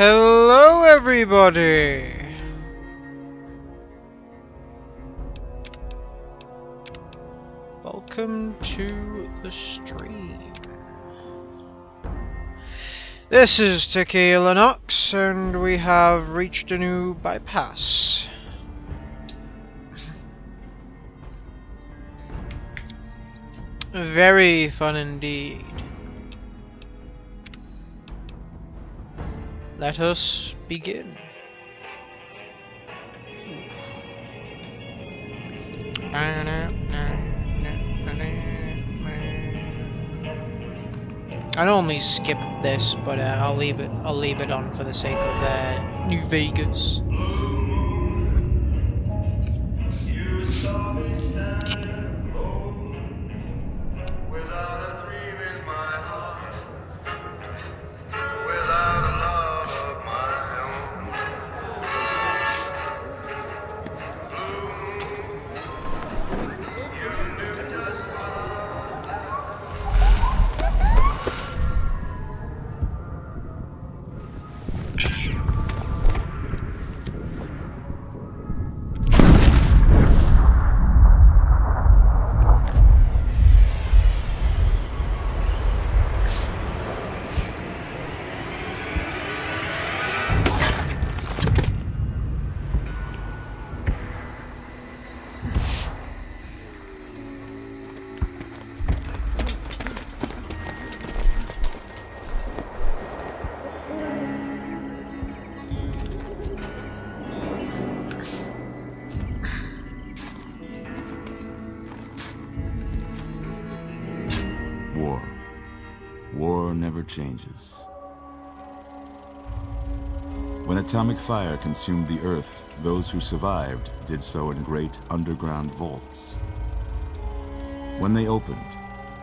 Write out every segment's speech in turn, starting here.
Hello everybody! Welcome to the stream. This is Tequila Nox, and we have reached a new bypass. Very fun indeed. Let us begin. I normally skip this, but I'll leave it. I'll leave it on for the sake of New Vegas. War never changes. When atomic fire consumed the Earth, those who survived did so in great underground vaults. When they opened,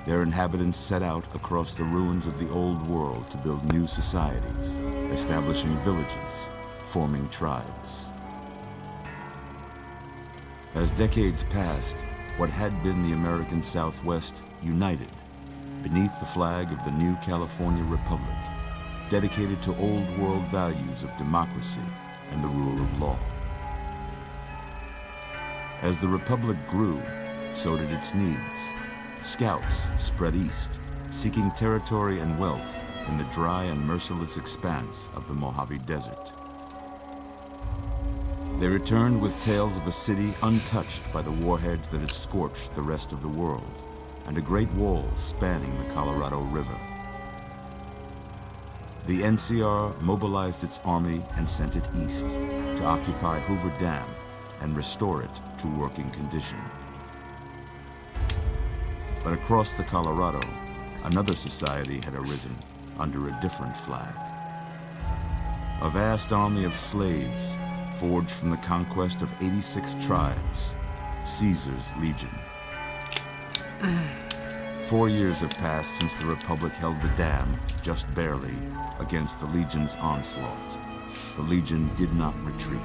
their inhabitants set out across the ruins of the old world to build new societies, establishing villages, forming tribes. As decades passed, what had been the American Southwest united beneath the flag of the new California Republic, dedicated to old world values of democracy and the rule of law. As the Republic grew, so did its needs. Scouts spread east, seeking territory and wealth in the dry and merciless expanse of the Mojave Desert. They returned with tales of a city untouched by the warheads that had scorched the rest of the world, and a great wall spanning the Colorado River. The NCR mobilized its army and sent it east to occupy Hoover Dam and restore it to working condition. But across the Colorado, another society had arisen under a different flag. A vast army of slaves forged from the conquest of 86 tribes, Caesar's Legion. 4 years have passed since the Republic held the dam, just barely, against the Legion's onslaught. The Legion did not retreat.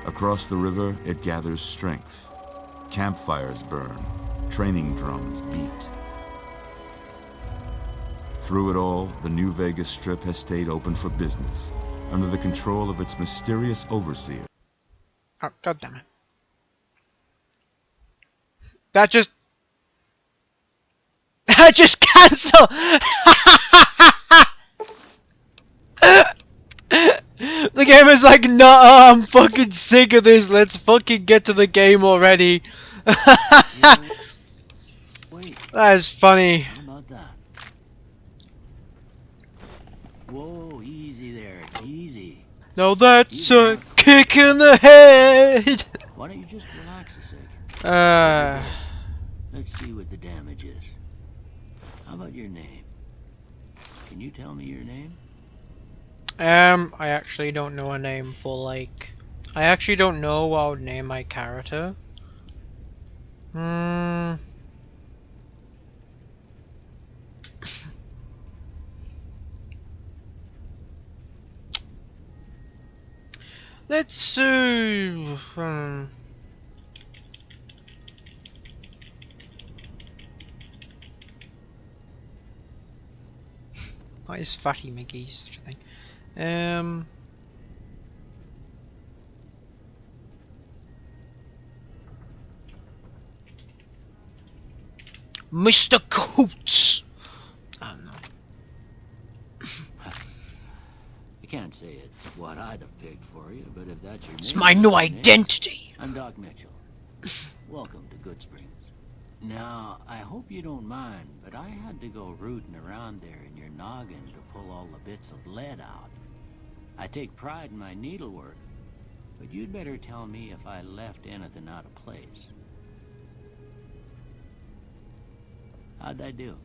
Across the river, it gathers strength. Campfires burn, training drums beat. Through it all, the New Vegas Strip has stayed open for business, under the control of its mysterious overseer. Oh, God damn it. That just cancel! The game is like, nah, I'm fucking sick of this. Let's fucking get to the game already. Wait, That is funny. how about that? Whoa, easy there, easy. Now that's a kick in the head. Why don't you just relax a second? Let's see what the damage is. How about your name? Can you tell me your name? I actually don't know a name for, like... I actually don't know what I would name my character. Let's see... What is Fatty Mickey? Such a thing. Mr. Coates! I don't know. I can't say it's what I'd have picked for you, but if that's your name... It's my new identity! I'm Doc Mitchell. Welcome to Good Springs. Now, I hope you don't mind, but I had to go rooting around there in your noggin to pull all the bits of lead out. I take pride in my needlework, but you'd better tell me if I left anything out of place. How'd I do?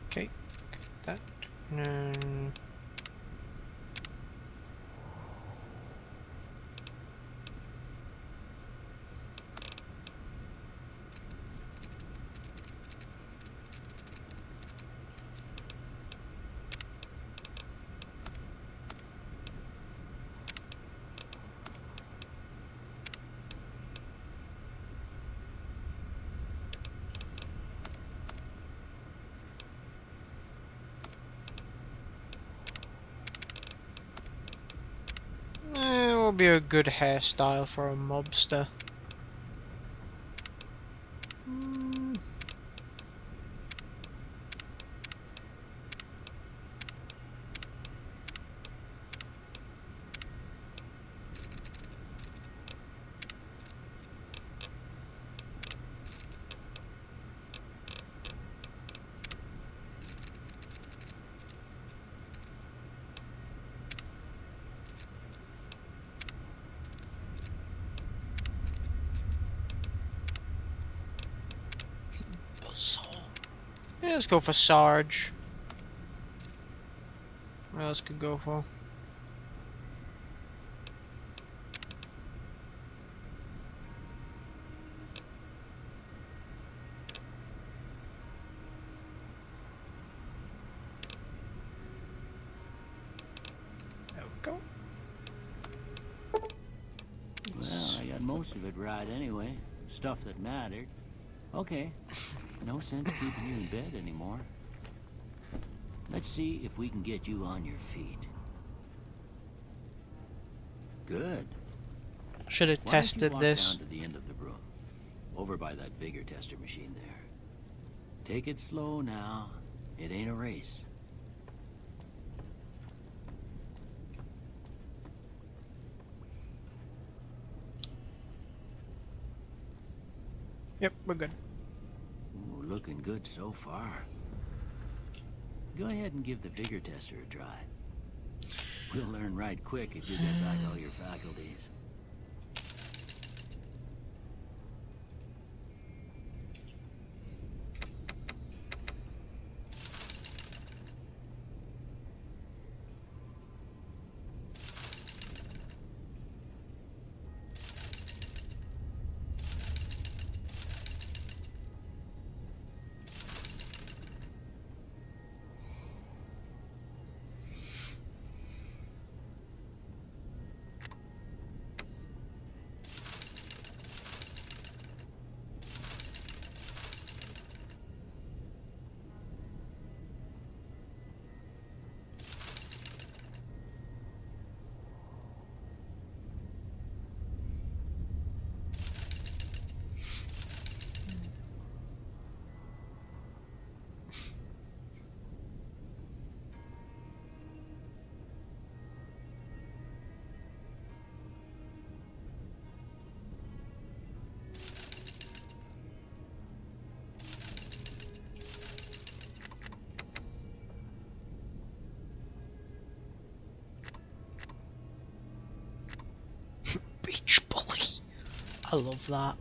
Okay, that. Will be a good hairstyle for a mobster. Yeah, let's go for Sarge. What else could go for? There we go. Well, I got most of it right anyway. Stuff that mattered. Okay. No sense keeping you in bed anymore. Let's see if we can get you on your feet. Good. Should have tested Why don't you walk this. down to the end of the room, over by that vigor tester machine there. Take it slow now. It ain't a race. Yep, we're good. Ooh, looking good so far. Go ahead and give the vigor tester a try. We'll learn right quick if you get back all your faculties. Beach bully. I love that.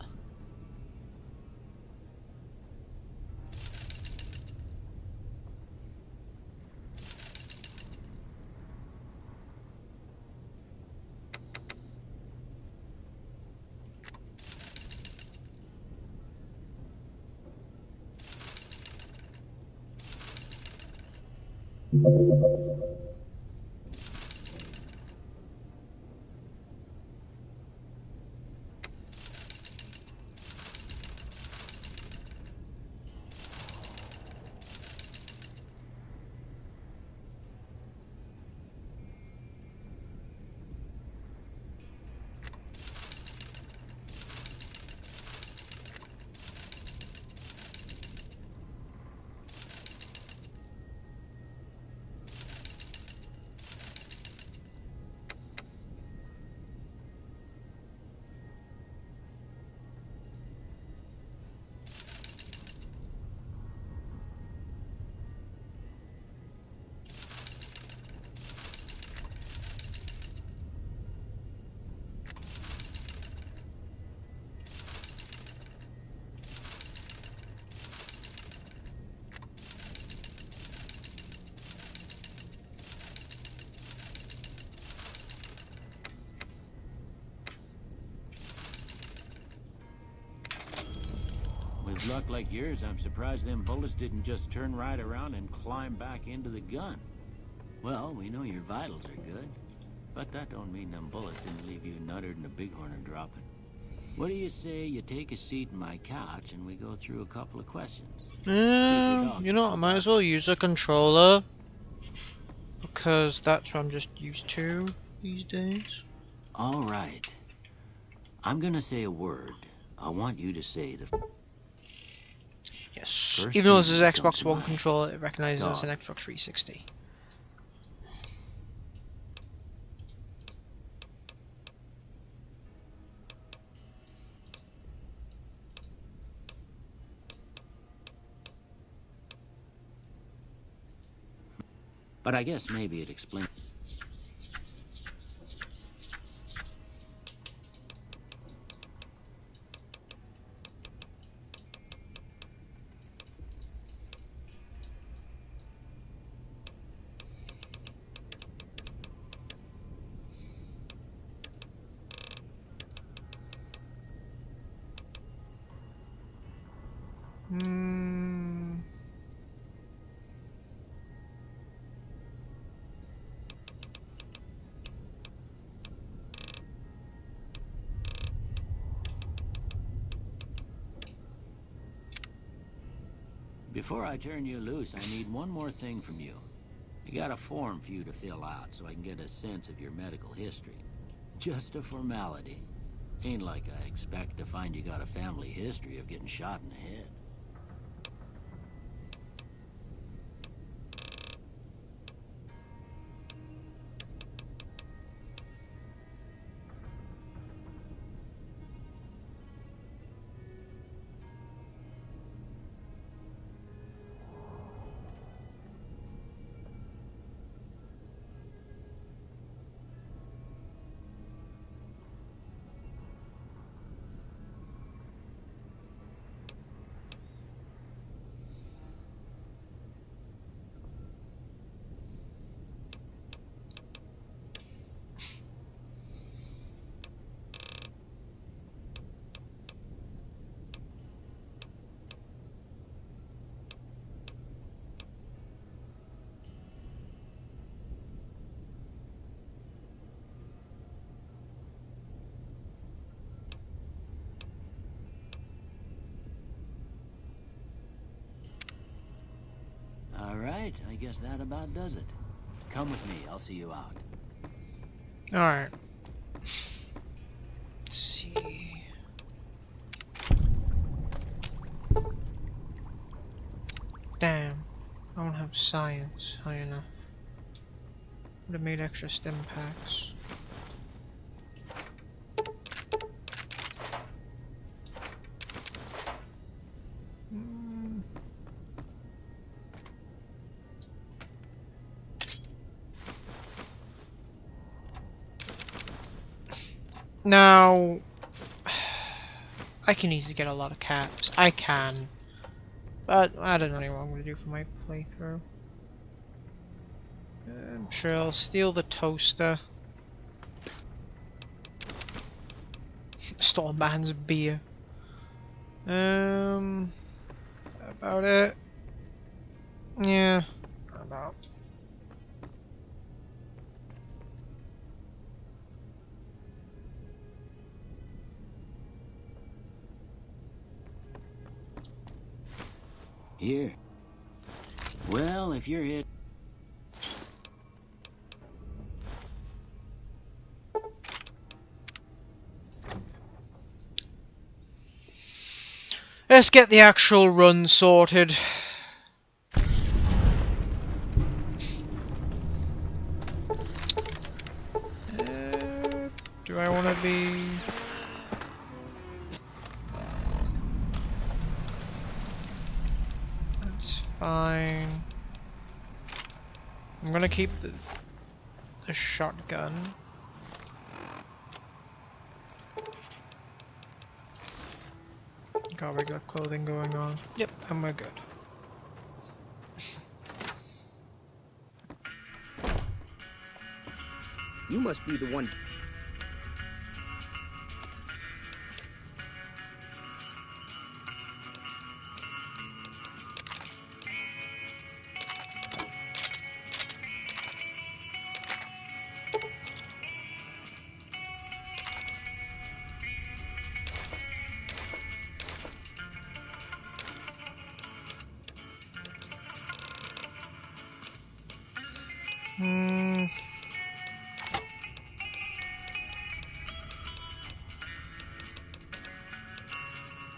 With luck like yours, I'm surprised them bullets didn't just turn right around and climb back into the gun. Well, we know your vitals are good, but that don't mean them bullets didn't leave you nuttered and a bighorner dropping. What do you say you take a seat in my couch and we go through a couple of questions? You know, I might as well use a controller because that's what I'm just used to these days. All right. I'm gonna say a word. I want you to say the Yes. first Even though thing this is that comes Xbox to One mind. controller, it recognizes it as Dog. an Xbox 360. But I guess maybe it explains. Hmm. Before I turn you loose, I need one more thing from you. I got a form for you to fill out so I can get a sense of your medical history. Just a formality. Ain't like I expect to find you got a family history of getting shot in the head. All right, I guess that about does it. Come with me, I'll see you out. Alright. Let's see. Damn. I don't have science high enough. Would have made extra stim packs. Now, I can easily get a lot of caps. I can. But I don't know what I'm going to do for my playthrough. I'm sure I'll steal the toaster. Stole a man's beer. About it. Yeah, about. Here. Well, if you're hit... Let's get the actual run sorted. Do I want to be... That's fine. I'm gonna keep the shotgun. Got regular clothing going on. Yep, and we're good. You must be the one.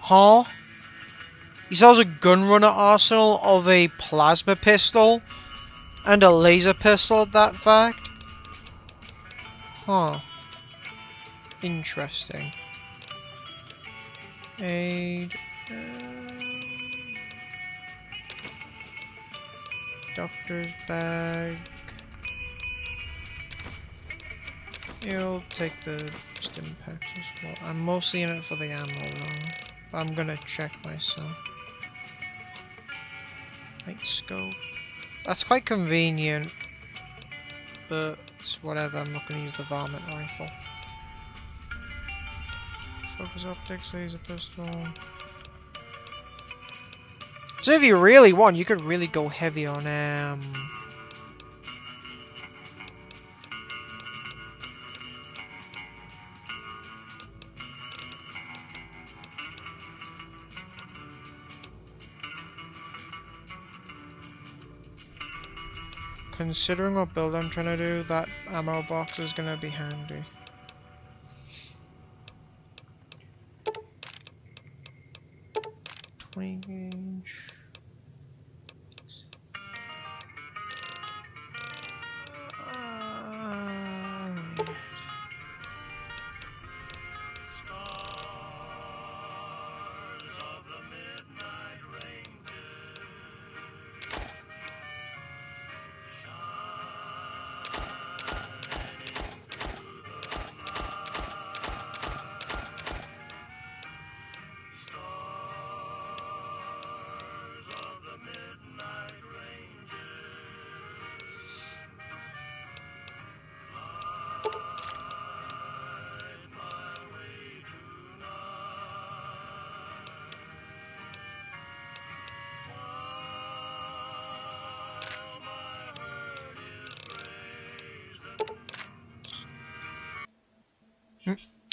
Huh? He sells a gunrunner arsenal of a plasma pistol and a laser pistol at that fact? Huh. Interesting. Aid. Doctor's bag. You'll take the stim packs as well. I'm mostly in it for the ammo though. I'm gonna check myself. Light scope. That's quite convenient. But it's whatever, I'm not gonna use the varmint rifle. Focus optics, laser pistol. So if you really want, you could really go heavy on considering what build I'm trying to do, that ammo box is gonna be handy. Gauge.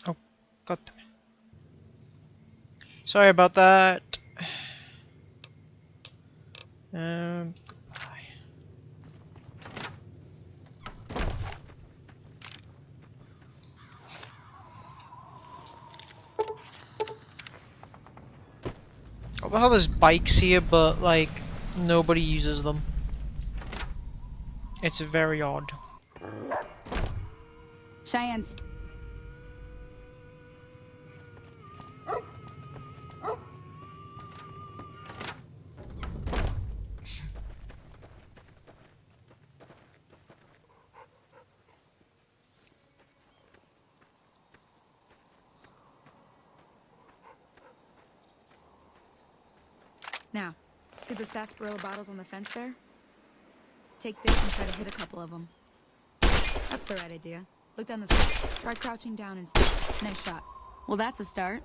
Oh, god damn it. Sorry about that. Goodbye. What the hell, there's bikes here, but like nobody uses them. It's very odd. Cheyenne's. Now, see the sarsaparilla bottles on the fence there? Take this and try to hit a couple of them. That's the right idea. Look down the side. Try crouching down and stick. Nice shot. Well, that's a start.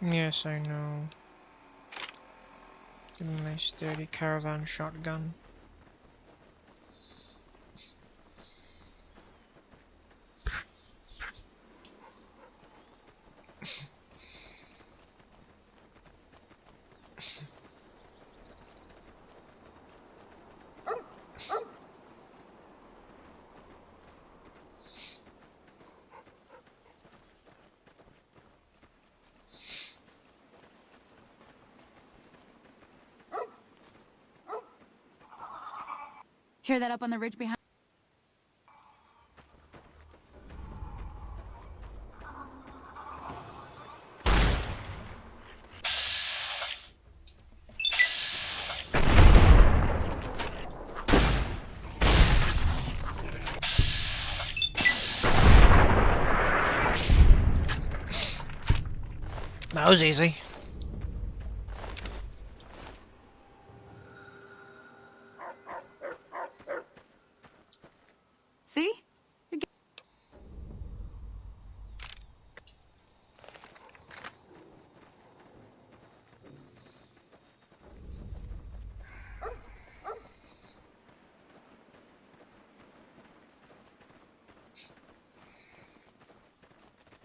Yes, I know. Give me my sturdy caravan shotgun. Hear that up on the ridge behind? That was easy. See?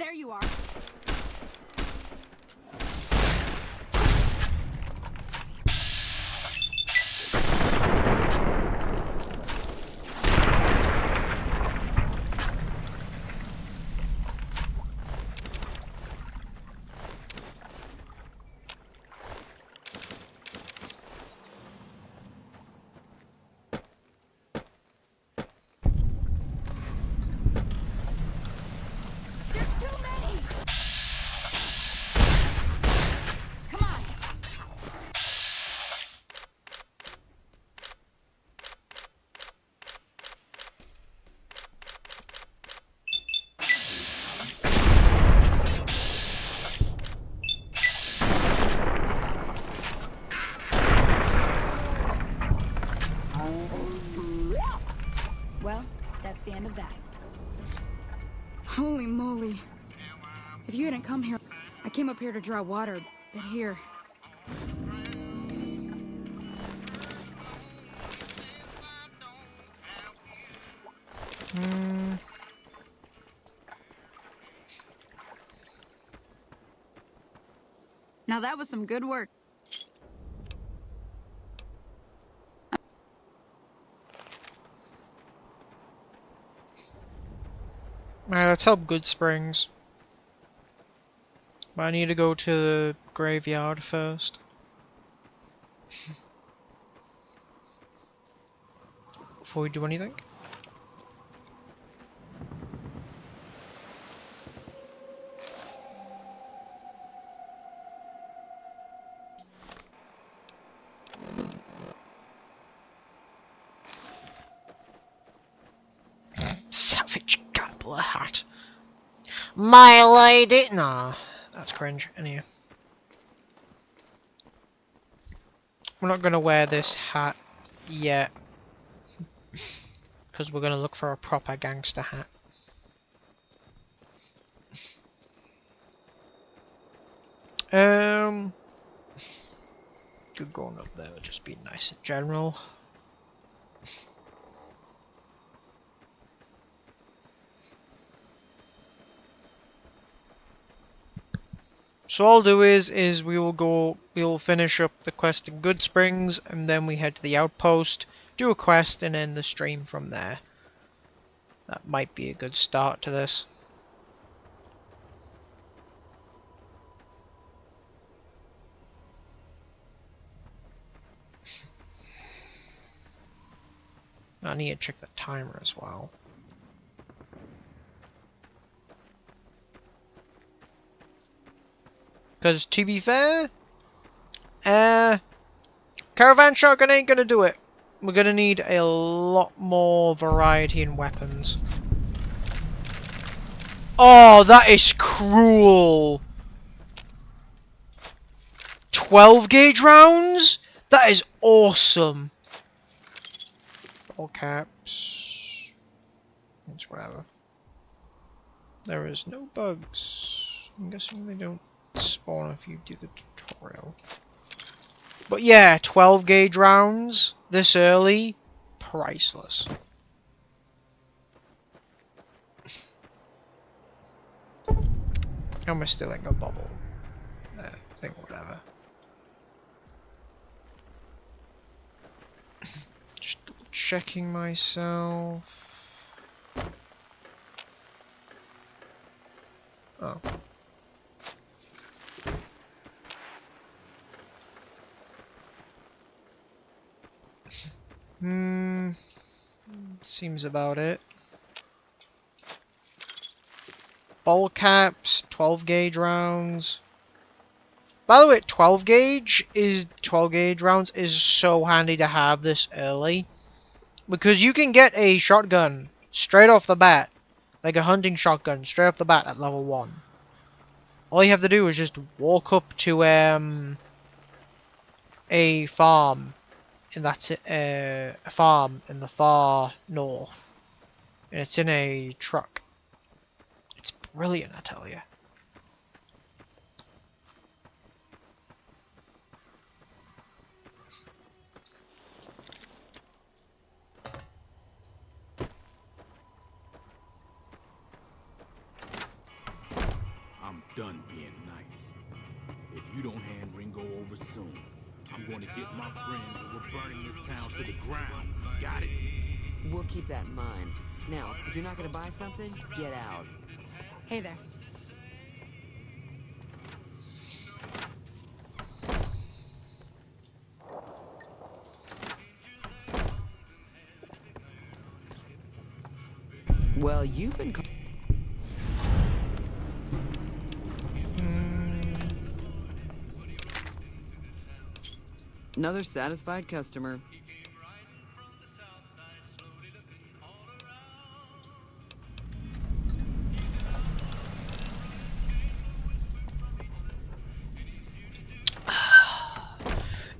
There you are. There's too many! Come on! Well, that's the end of that. Holy moly. If you hadn't come here, I came up here to draw water, but here. Now that was some good work. Alright, let's help Good Springs. But I need to go to the graveyard first. Before we do anything. Savage gambler hat. My lady! Nah, that's cringe. Anyway. We're not gonna wear this hat yet. Because we're gonna look for a proper gangster hat. Good going up there would just be nice in general. So all I'll do is we will finish up the quest in Good Springs, and then we head to the outpost, do a quest, and end the stream from there. That might be a good start to this. I need to check the timer as well. Because to be fair, caravan shotgun ain't gonna do it. We're gonna need a lot more variety in weapons. Oh, that is cruel. 12 gauge rounds? That is awesome. All caps. It's whatever. There is no bugs. I'm guessing they don't spawn if you do the tutorial. But yeah, 12 gauge rounds this early, priceless. How am I stealing a bubble? I think whatever. Just checking myself. Oh. Seems about it. Ball caps, 12 gauge rounds. By the way, 12 gauge rounds is so handy to have this early. Because you can get a shotgun straight off the bat. Like a hunting shotgun straight off the bat at level 1. All you have to do is just walk up to a farm. And that's it, a farm in the far north. And it's in a truck. It's brilliant, I tell you. done being nice. If you don't hand Ringo over soon, I'm going to get my friends and we're burning this town to the ground. Got it? We'll keep that in mind. Now, if you're not gonna buy something, get out. Hey there. Well, you've been... Another satisfied customer.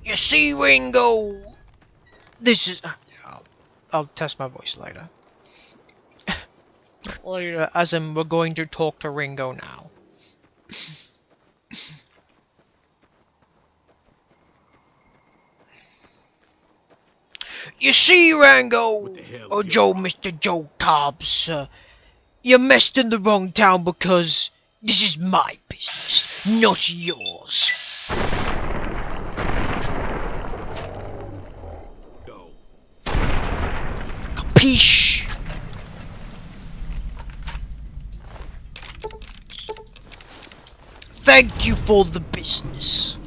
You see, Ringo? This is... I'll test my voice later. Later, as in, we're going to talk to Ringo now. You see, Rango, What the hell or is Joe, your problem? Mr. Joe Cobbs, you messed in the wrong town because this is my business, not yours. Go. Capiche? Thank you for the business.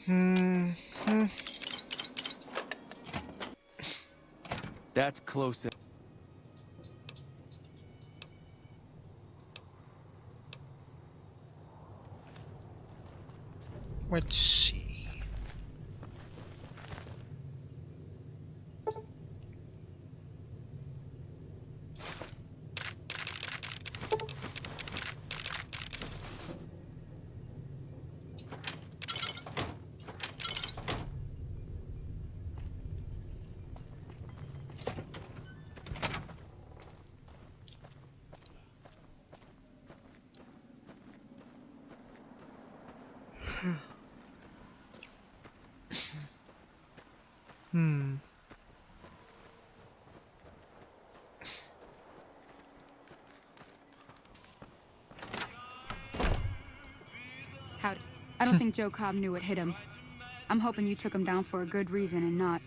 Hmm. That's close. Let's see. Hmm. Howdy. I don't think Joe Cobb knew what hit him. I'm hoping you took him down for a good reason and not...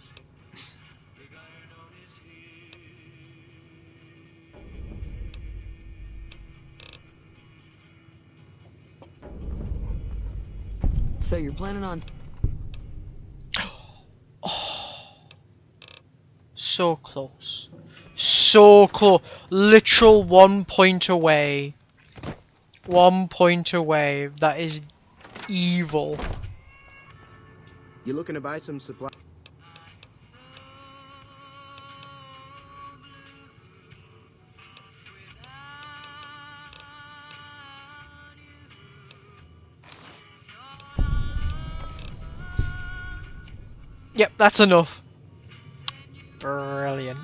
So you're planning on... So close. So close. Literal 1 point away. 1 point away. That is evil. You looking to buy some supply? Yep, that's enough. Brilliant.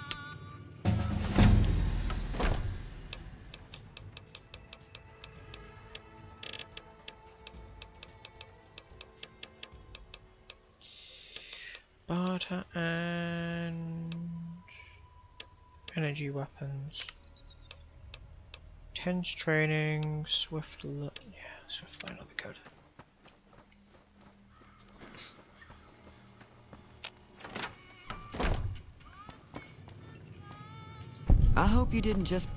Barter and energy weapons. Tense training, swift line of the code. I hope you didn't just...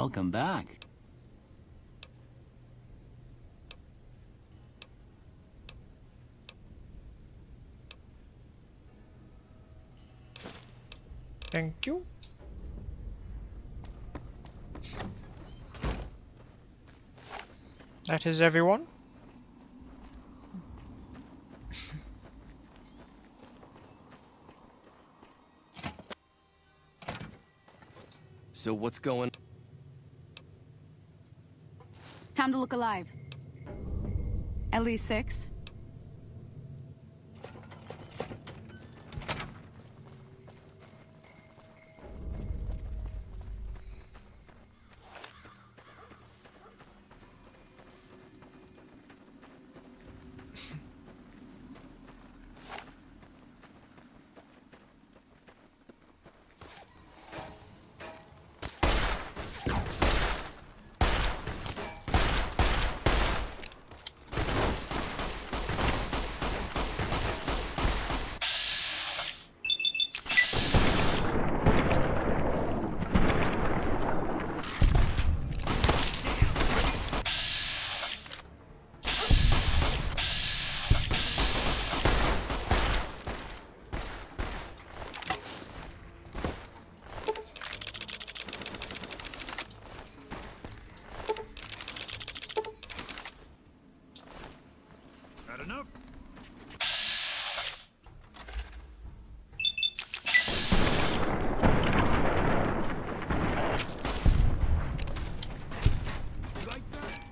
Welcome back. Thank you. That is everyone. So what's going? Time to look alive. At least 6. Got enough? You like that?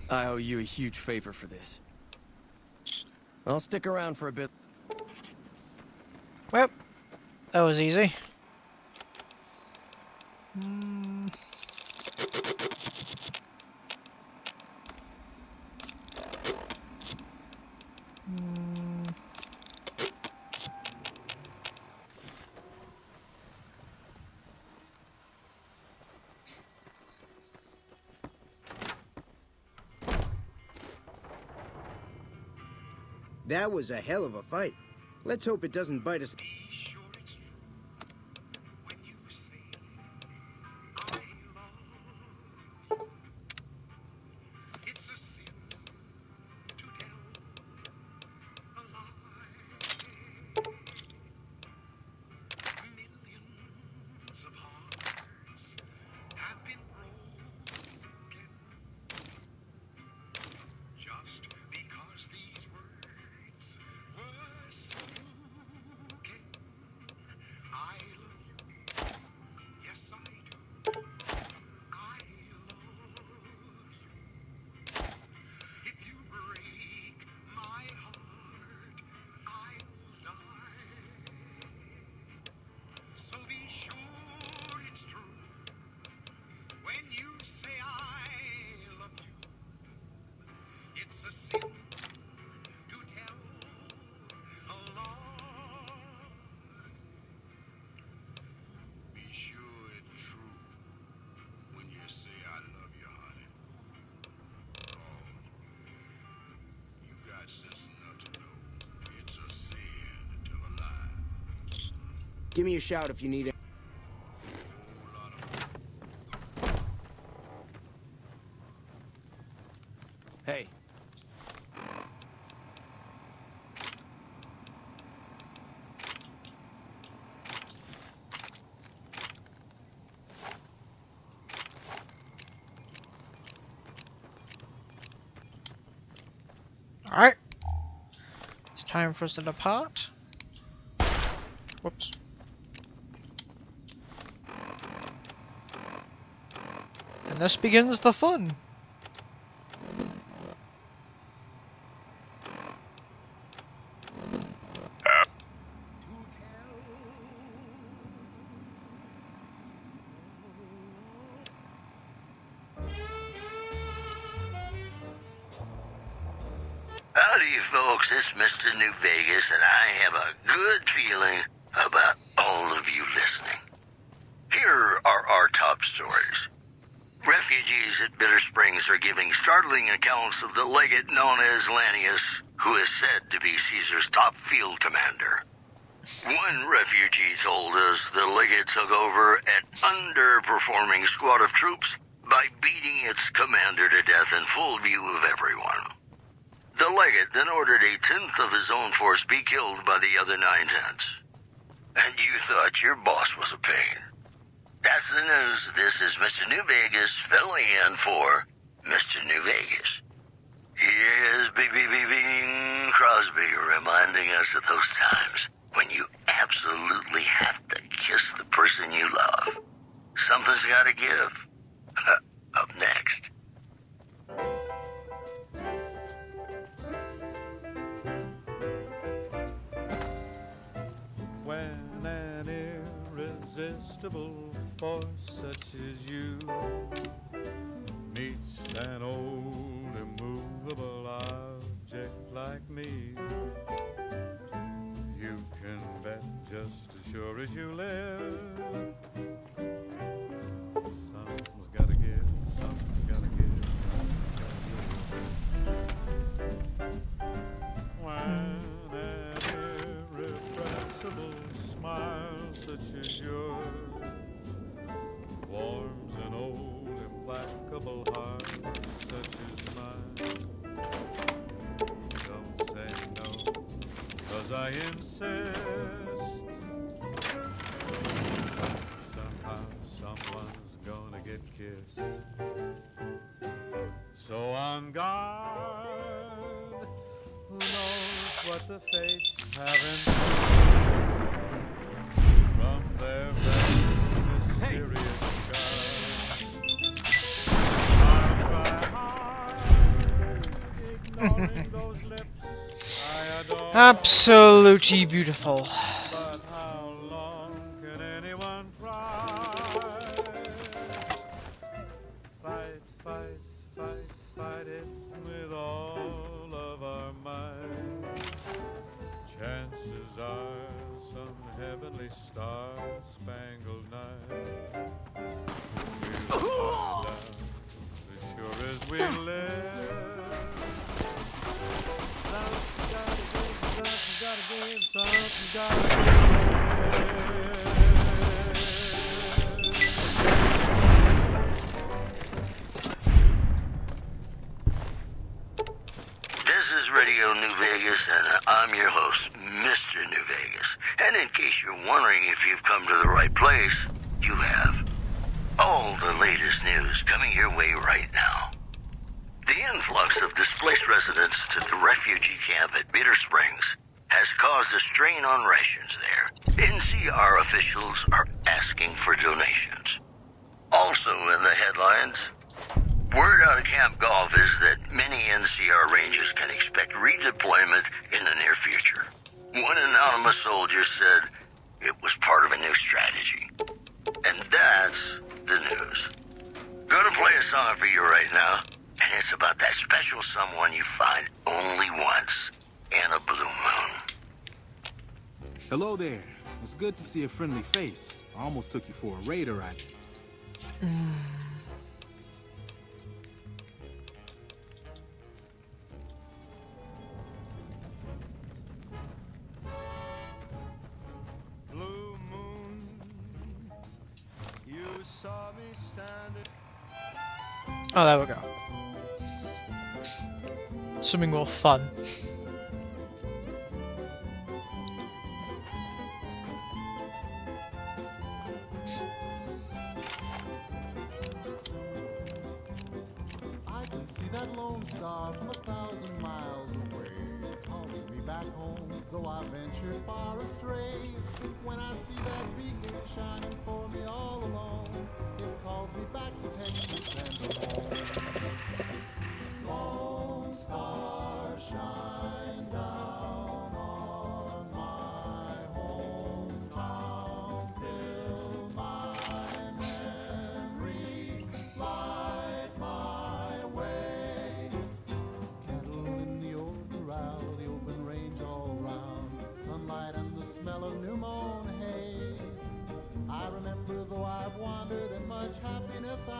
I owe you a huge favor for this. I'll stick around for a bit. Well, that was easy. That was a hell of a fight. Let's hope it doesn't bite us. Give me a shout if you need it. Hey. Alright. It's time for us to depart. Whoops. And this begins the fun. Howdy, folks. It's Mr. New Vegas, and I have a good feeling about all of you listening. Here are our top stories. Refugees at Bitter Springs are giving startling accounts of the legate known as Lannius, who is said to be Caesar's top field commander. One refugee told us the legate took over an underperforming squad of troops by beating its commander to death in full view of everyone. The legate then ordered a tenth of his own force be killed by the other 9/10. And you thought your boss was a pain. That's the news. This is Mr. New Vegas filling in for Mr. New Vegas. Here's Bing Crosby reminding us of those times when you absolutely have to kiss the person you love. Something's gotta give. Up next. When an irresistible force such as you meets an old immovable object like me, you can bet just as sure as you live, something's gotta give, something's gotta give, something's gotta give. When an irrepressible smile such as yours warms an old implacable heart such as mine, don't say no, 'cause I insist. Somehow someone's gonna get kissed. So on guard, who knows what the fates have in store from their very mysterious sky. I'll try hard, ignoring those lips I adore. Absolutely beautiful. But how long can anyone try? Fight, fight, fight, fight it with all of our might. Chances are some heavenly star-spangled night we'll find out as sure as we live. Something's gotta give, something's gotta give, something's gotta give. This is Radio New Vegas, and I'm your host, Mr. New Vegas. And in case you're wondering if you've come to the right place, you have. All the latest news coming your way right now. The influx of displaced residents to the refugee camp at Bitter Springs has caused a strain on rations there. NCR officials are asking for donations. Also in the headlines, word out of Camp Golf is that many NCR Rangers can expect redeployment in the near future. One anonymous soldier said it was part of a new strategy. And that's the news. Gonna play a song for you right now, and it's about that special someone you find only once in a blue moon. Hello there. It's good to see a friendly face. I almost took you for a raider. Blue moon, you saw me standing. Oh, there we go. Something more fun. I can see that lone star from 1,000 miles away. It calls me back home, though I ventured far astray. When I see that beacon shining for me all alone, it calls me back to Texas and home. Lone star, shine down on my hometown, fill my memory, light my way. Kettle in the old corral, the open range all round, sunlight and the smell of new mown hay. I remember, though I've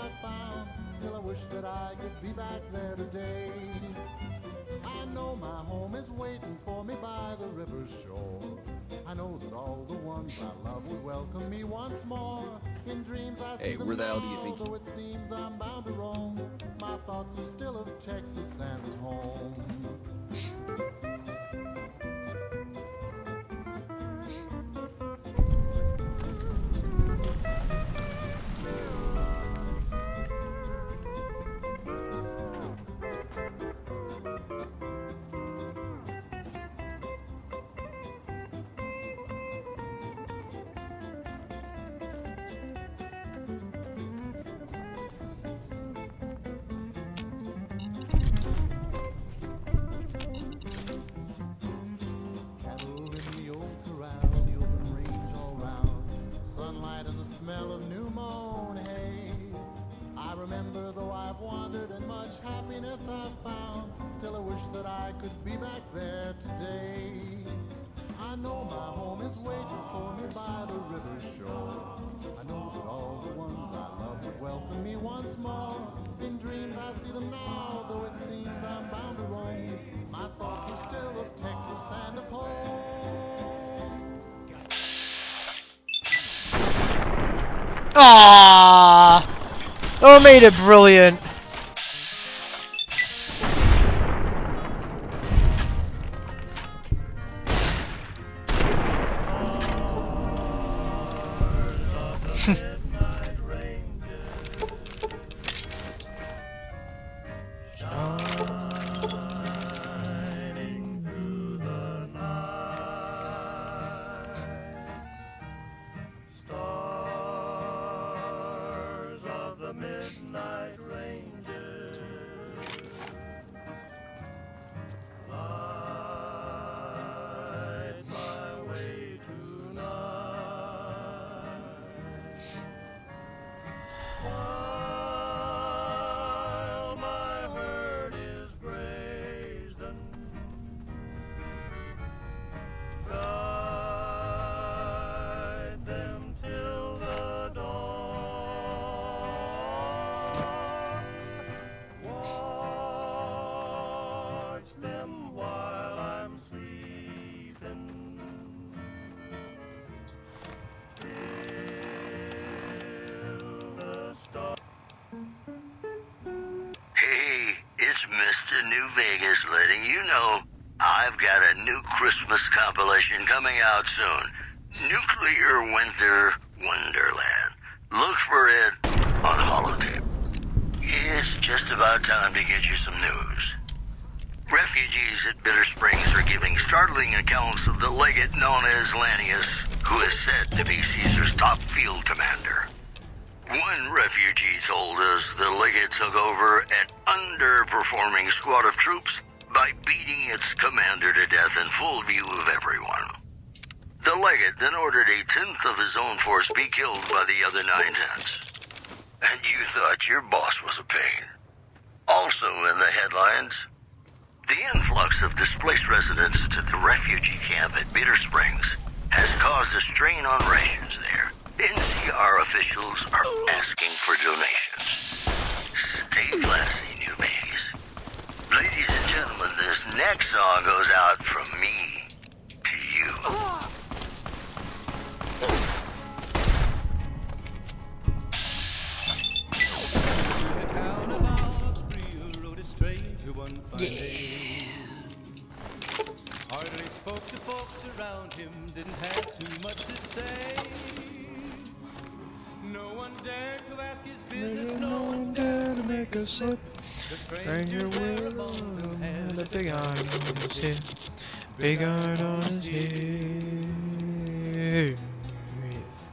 I found. Still I wish that I could be back there today. I know my home is waiting for me by the river's shore. I know that all the ones I love would welcome me once more. In dreams I see them where the hell now, do you think though it seems I'm bound to roam. My thoughts are still of Texas and at home. Smell of new mown hay. I remember, though I've wandered and much happiness I've found, still I wish that I could be back there today. I know my home is waiting for me by the river's shore. I know that all the ones I love would welcome me once more. In dreams I see them now, though it seems I'm bound to roam. My thoughts are still of Texas and of home. Ah! Oh, made it brilliant. Mr. New Vegas letting you know I've got a new Christmas compilation coming out soon. Nuclear Winter Wonderland. Look for it on holotape. It's just about time to get you some news. Refugees at Bitter Springs are giving startling accounts of the legate known as Lanius, who is said to be Caesar's top field commander. One refugee told us the legate took over an underperforming squad of troops by beating its commander to death in full view of everyone. The legate then ordered a tenth of his own force be killed by the other 9/10. And you thought your boss was a pain. Also in the headlines, the influx of displaced residents to the refugee camp at Bitter Springs has caused a strain on rations there. NCR officials are asking for donations. Stay classy, New Vegas. Ladies and gentlemen, this next song goes out from me to you. The town of Aubrey rode a stranger one fine day. Hardly spoke to folks around him, didn't have too much to say. No one dared to ask his business, no one dared to make a slip. The stranger there among them had a big iron on his head. Big iron on his head.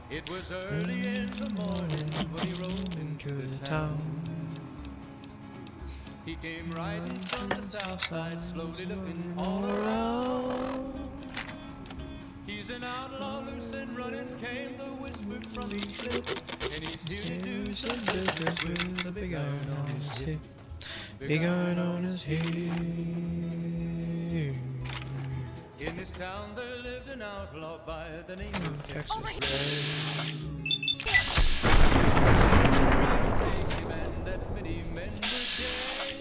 It was early in the morning when he rode into the town. He came riding from the south side, slowly looking all around. He's an outlaw, loose and running, came the whisper from each lip. And he's here to do some business with a big iron on his hip. Big iron on his head. In this town there lived an outlaw by the name of Texas Red. that many men were dead.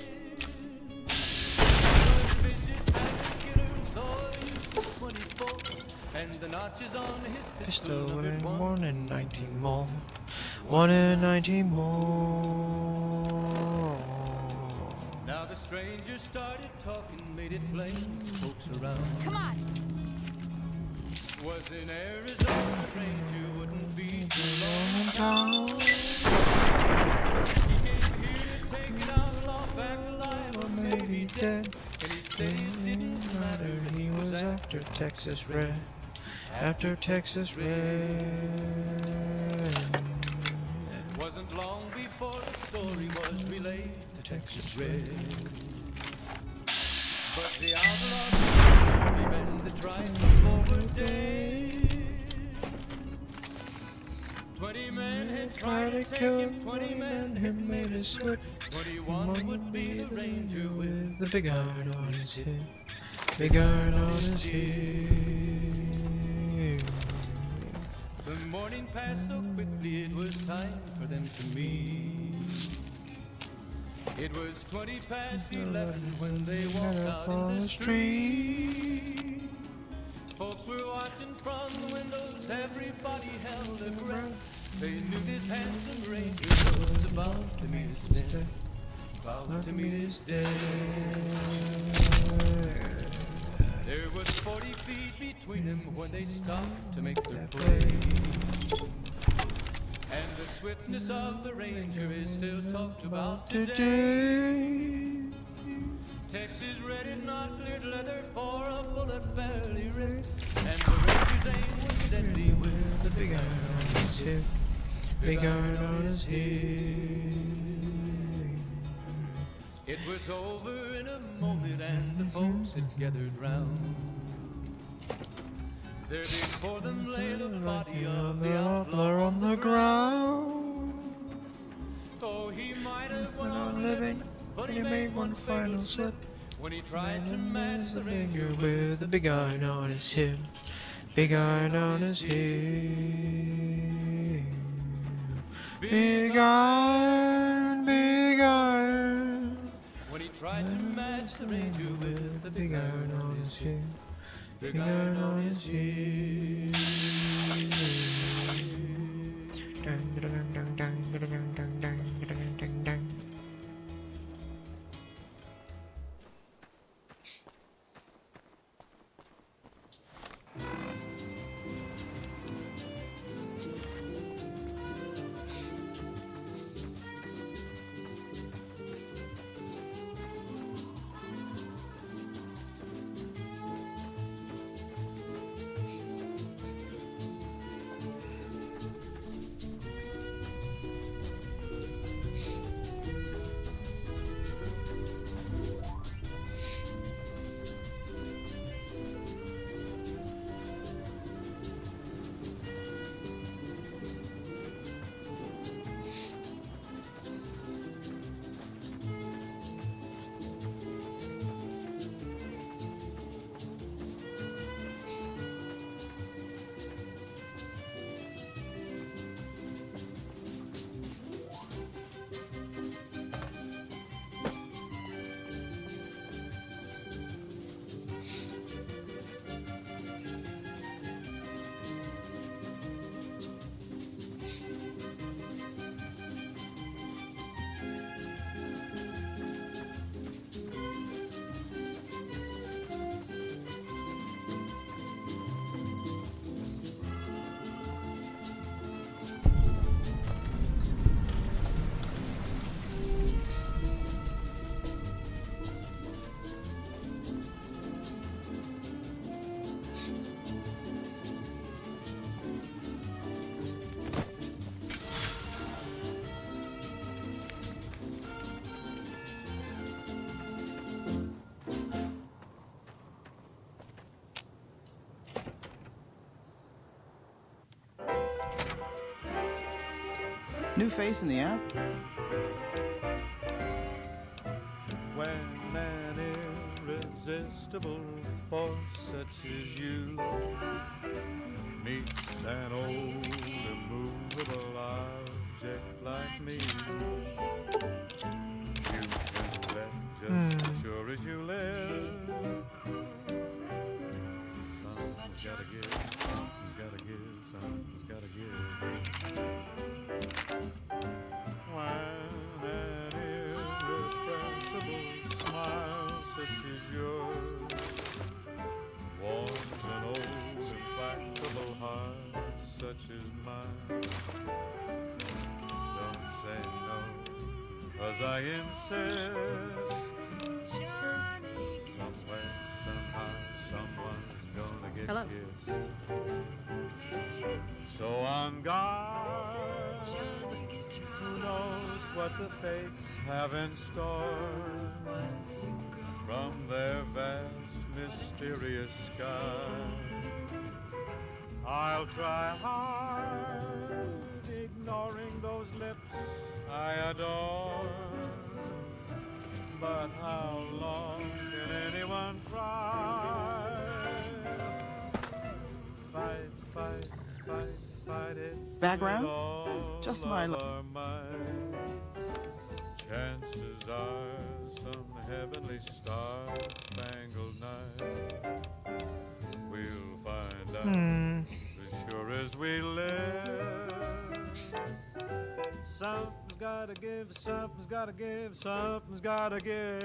Those bitches had a killer, though he was 24, and the notches on his pistol Pistol numbered and 1 in 19 1. more. 1 in 19 more. Now the stranger started talking, made it plain to folks around. Come on! Was in Arizona, ranger wouldn't be too long in town. He came here to take an outlaw back alive or maybe dead. And he said it didn't matter, He was after Texas Red. After Texas Red. Wasn't long before the story was relayed to Texas Red. But the outlaw men that tried before were dead. 20 men had tried to kill him, 20 men had made a slip. 21 would be the ranger with the big iron on his head. Big iron on his head. The morning passed so quickly, it was time for them to meet. It was 20 past 11 when they walked out in the street. Folks were watching from the windows, everybody held their breath. They knew this handsome ranger was about to meet his death. About to meet his death. There was 40 feet between them when they stopped to make their play. And the swiftness of the ranger is still talked about today. Texas Red is not cleared leather for a bullet fairly ripped. And the ranger's aim was deadly with the big iron on his hip. Big iron on his hip. It was over in a moment and the folks had gathered round. There before them lay the body of the outlaw on the ground. Oh, he might have went on living, but he made one final slip when he tried to match the ranger with the big iron on his hip. Big iron on his hip. Big iron, big iron. When he tried to match the ranger with the big iron on his hip. Big iron on his hip. New face in the app? When an irresistible force such as you meets an old immovable object like me, just as sure as you live. Something's gotta give, something's gotta give, something's gotta give. When an irrepressible smile such as yours warms an old implacable heart such as mine, don't say no, 'cause I insist. Somewhere, somehow, someone's gonna get Hello. kissed. So on guard, who knows what the fates have in store from their vast, mysterious sky. I'll try hard, ignoring those lips I adore. But how long can anyone try? Fight, fight, fight, fight it. Background? with all Just my of our might. Chances are some heavenly star-spangled night we'll find out as sure as we live. Something's gotta give, something's gotta give, something's gotta give.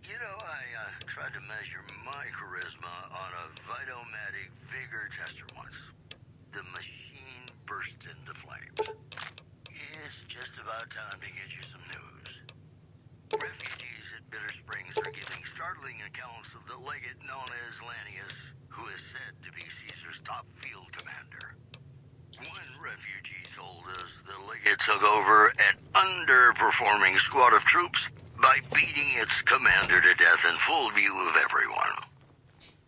You know, I tried to measure my charisma on a Vitomatic vigor tester once. The machine burst into flames. It's just about time to get you some news. Refugees at Bitter Springs are giving startling accounts of the legate known as Lanius, who is said to be Caesar's top field commander. One refugee told us the legate took over an underperforming squad of troops by beating its commander to death in full view of everyone.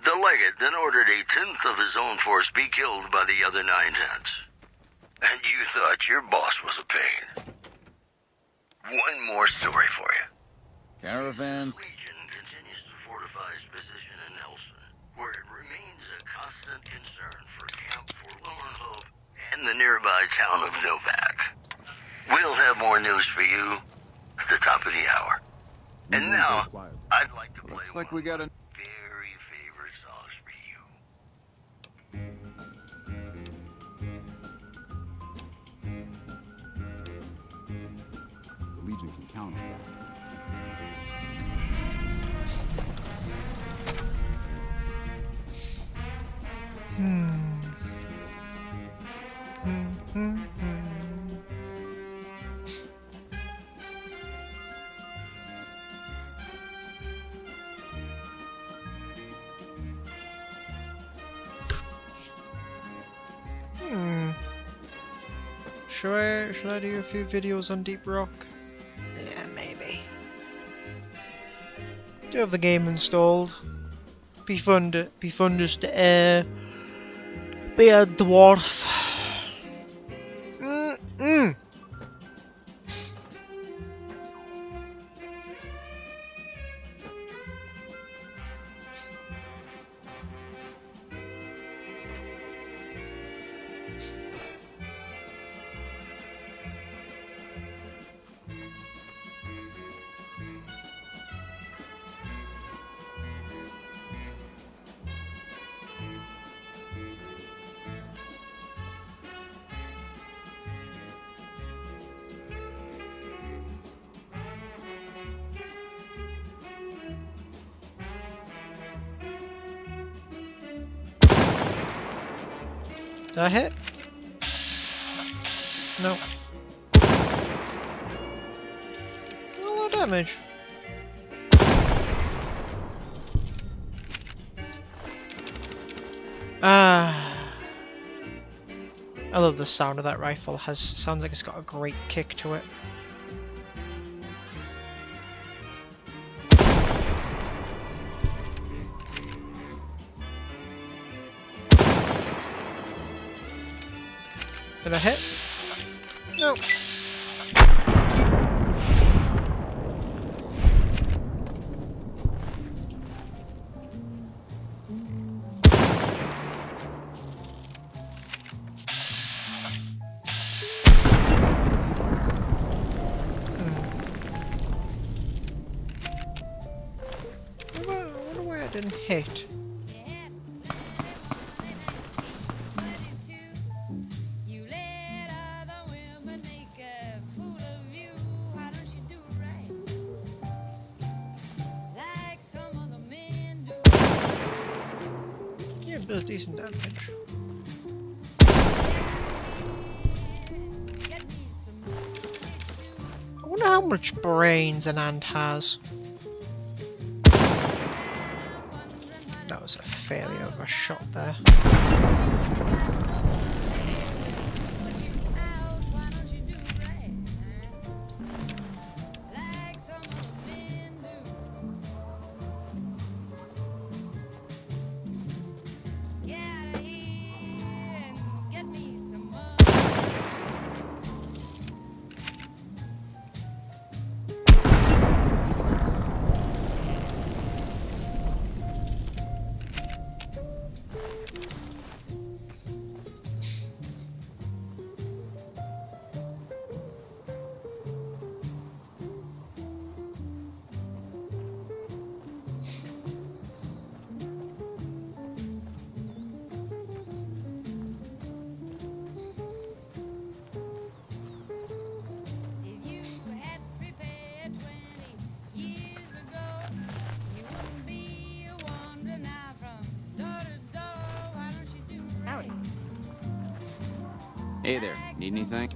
The legate then ordered a tenth of his own force be killed by the other 9/10. And you thought your boss was a pain. One more story for you. Caravans. The Legion continues to fortify its position in Nelson, where it remains a constant concern for Camp Forlorn Hope and the nearby town of Novak. We'll have more news for you at the top of the hour. And now, I'd like to play Looks like one we got of a... my very favorite songs for you. The Legion can count on that. Should I do a few videos on Deep Rock? Yeah, maybe. Do have the game installed. Be fun just to be a dwarf. Did I hit? No. A lot of damage. I love the sound of that rifle. Sounds like it's got a great kick to it. Did I hit? No. It does decent damage. I wonder how much brains an ant has. That was a failure of a shot there. Howdy. Hey there, need anything?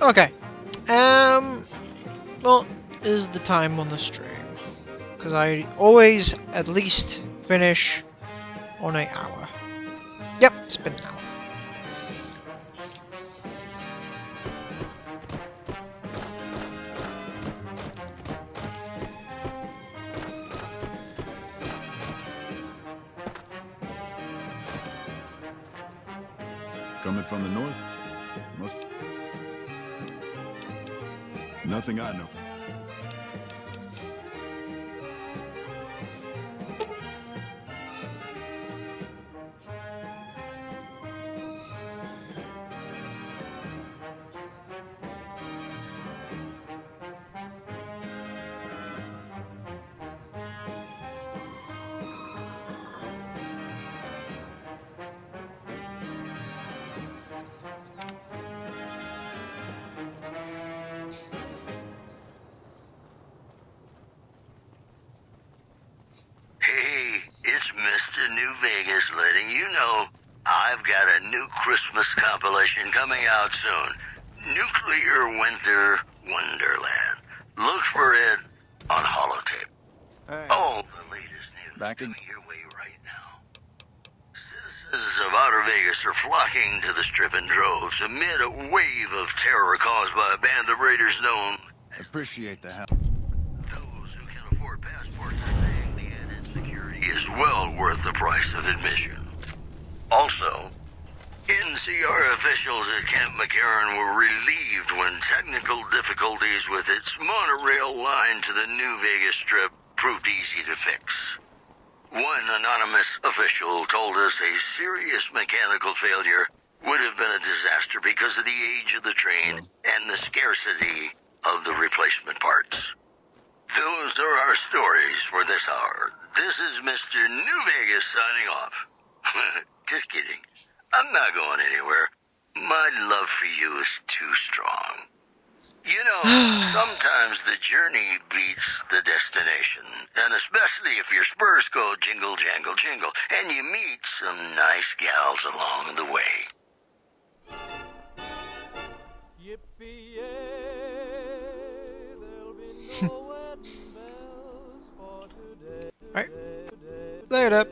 Okay. What is the time on the stream? Because I always at least finish on an hour. Yep, it's been an hour. Coming from the north? Must... Nothing I know. Hey, it's Mr. New Vegas letting you know I've got a new Christmas compilation coming out soon. Nuclear Winter Wonderland. Look for it on holotape. Hey. All the latest news Back coming your way right now. Citizens of Outer Vegas are flocking to the Strip in droves amid a wave of terror caused by a band of raiders known as... Appreciate the help. Those who can afford passports are saying the added security is well worth the price of admission. Also, NCR officials at Camp McCarran were relieved when technical difficulties with its monorail line to the new Vegas Strip proved easy to fix. One anonymous official told us a serious mechanical failure would have been a disaster because of the age of the train and the scarcity of the replacement parts. Those are our stories for this hour. This is Mr. New Vegas signing off. Just kidding. I'm not going anywhere. My love for you is too strong. You know, sometimes the journey beats the destination, and especially if your spurs go jingle, jangle, jingle, and you meet some nice gals along the way. Yippee-yay, there'll be no wedding bells for today. Alright. Later.